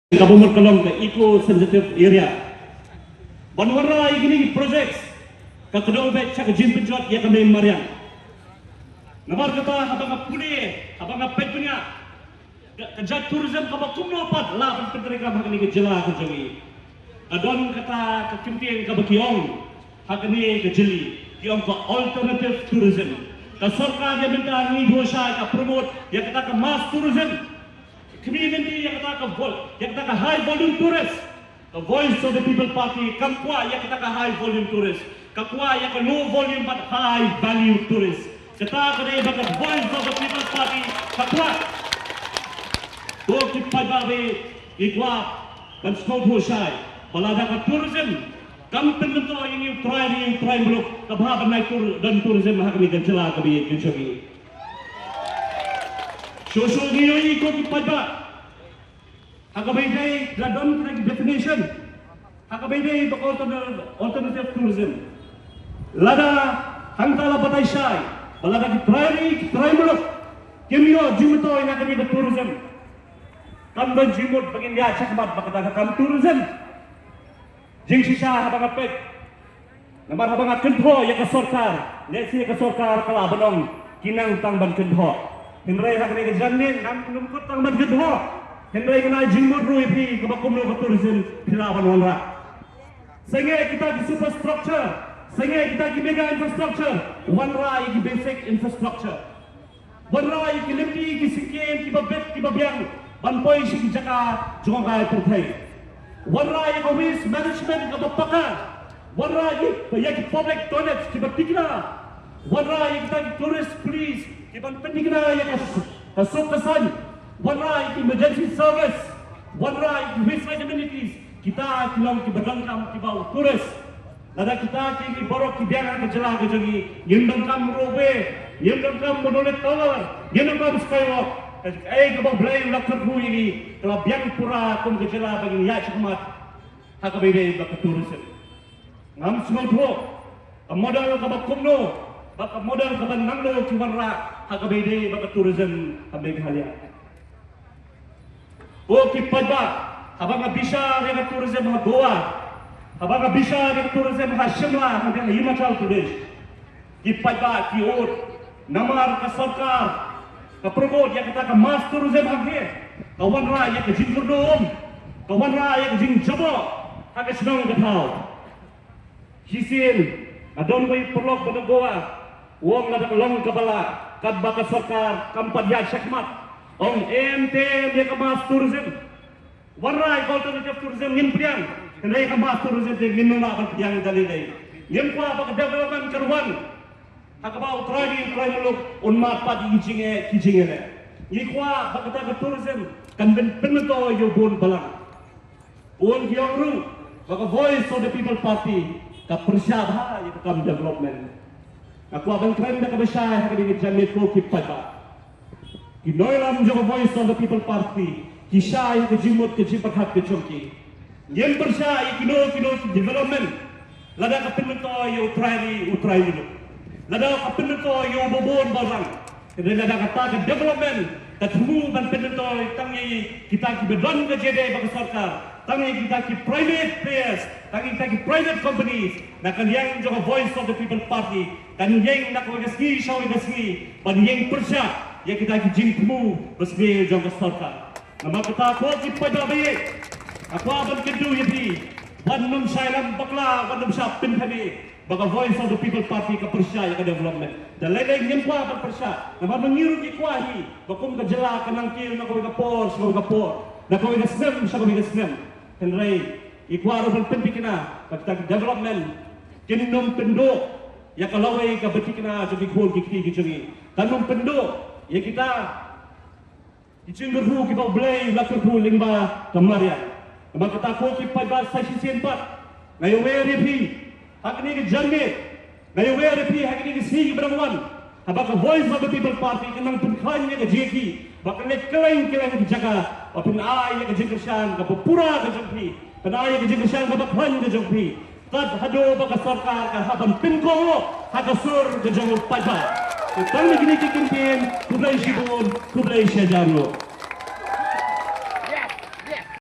Kabumur kalong ke eco-sensitive area. Banwara ini project ke kedua bet cak jingpynshai ya kami marian. Namar kata habang pune, habang petnya kerja tourism kabak kumno pat lah penterika hakni ke jylla ke jawi. Adon kata ke kimtian kabak kiong hakni ke jyli kiong ke alternative tourism. Ke sarkar yang minta ni dosha ke promote ya kata ke mass tourism. Community yang kata ke high volume tourist, the voice of the people party kamkwa yang kata ke high volume tourist, kakwa yang ke low volume but high value tourist. Kita kena bagi voice of the people party kakwa. To kita bawa ikwa dan Sngap balada ke tourism. Kampung itu yang trai belum kebahagiaan naik tur dan tourism hakni dan jylla kami kunjungi. Social media ko kipadba hakabayday ladon kay definition hakabayday the alternative tourism lada hangtala pynroi balada ki trai muluk kimyo jylla na kami the tourism kanban jimot bagin ya chakmat bakada kam tourism jingpynshai habang apet namar habang kentho ya ka sarkar nesi ka sarkar kala banong kinang tangban kentho pynroi hakni ke jamin nam numkut tang ban gedho pynroi kena jingpynshai pi kabakumno ke tourism philaban wanra sehingga kita di superstructure sehingga kita di mega infrastructure wanra ki basic infrastructure wanra ki limpi ki sikken ki babet ki babyang banpoi si jaka jongai perthai wanra ki waste management ka bapaka wanra ki public toilets ki batikna wanra ki tourist police Iban pentingnya yang kasut kesan, wanrai emergency service, wanrai waste amenities. Kita kilang kibadangkam kibau turis. Lada kita kini borok pdiang ke jylla ke jawi, yendangkam robe, yendangkam monolet tower, yendangkam skywalk. Kebau belai lakar hu ini telah biang pura kum ke jylla bagi ya cakmat. Hakabede bak tourism. Ngam Sngap modal kabak kumno. Baka modal kaban nanglo kiwanra hakabede baka tourism habeg halia. O kipadba habang abisha rega tourism ha Goa, habang abisha rega tourism ha Shimla habang Himachal Pradesh. Kipadba kiot namar ka sarkar ka promote ya kata ka mass tourism haghe. Kawanra ya ka jingpurnum, kawanra ya ka jingjabo haga senang gatau. Hisin adon koy perlok pada Goa. Wong na long kabala kadba ka sarkar kampadya syakmat ong MT dia ka mas tourism warai alternative tourism ngin pdiang kendai ka mas tourism dia ngin na ka pdiang dalilai ngin kwa ba development karwan hakabau trai muluk unmat padi kijinge le ngi kwa ba ka tourism kan ben pento yo bon balang on gyongru ba voice of the people party ka persyabha ya kam development. Aku abang keren dah kebesar hari ini jamin ko kipadba. Kinoilam jo voice of the people party. Kisah ke jimut ke jimperhat ke chongki. Yen bersai kino development. Lada ka myntoi utrai dulu. Lada ka myntoi bobon barang. Kedai lada kata ke development. Tatmu ban myntoi tangi kita ki bedon ke jede bagi sarkar. Tangi kita ki private players, tangi kita ki private companies. Nak yang juga voice of the people party. Dan yang nak mengasih shawi gasih, ban yang persya yang kita ki jingpmu besmi juga sarkar. Nama kita ko ki padabe. Apa ban kedu yapi. Ban num sailam bakla, ban num sapin kami. Baga voice of the people party ka persya yang development. Dan lain-lain yang kuah ban persya. Nama mengiru ki kuahi. Bakum ke jylla kanangkil nak ko kapor, nak ko gasnem, sa ko gasnem. Pynroi ikwaro ban pentikna kita development kinum pendo ya kalawai ka betikna jadi khol ki jadi tanum pendo ya kita icingru ki ba blai lakar hu lingba kamaria ba kita ko ki pa ba sa sisen pa ngayo weri pi hakni ki jange ngayo weri pi hakni ki si bramwan habaka voice of the people party kinang punkhan ya jeki bakal kelain ki jaga apun ay ka jingpynshai ka pura ka jongpi panay ka jingpynshai ka bakhan ka jongpi tad hado ba ka sarkar ka haban pinko hakasur ka jongpadba tang ni kini kikin kublai shibon kublai shajarlo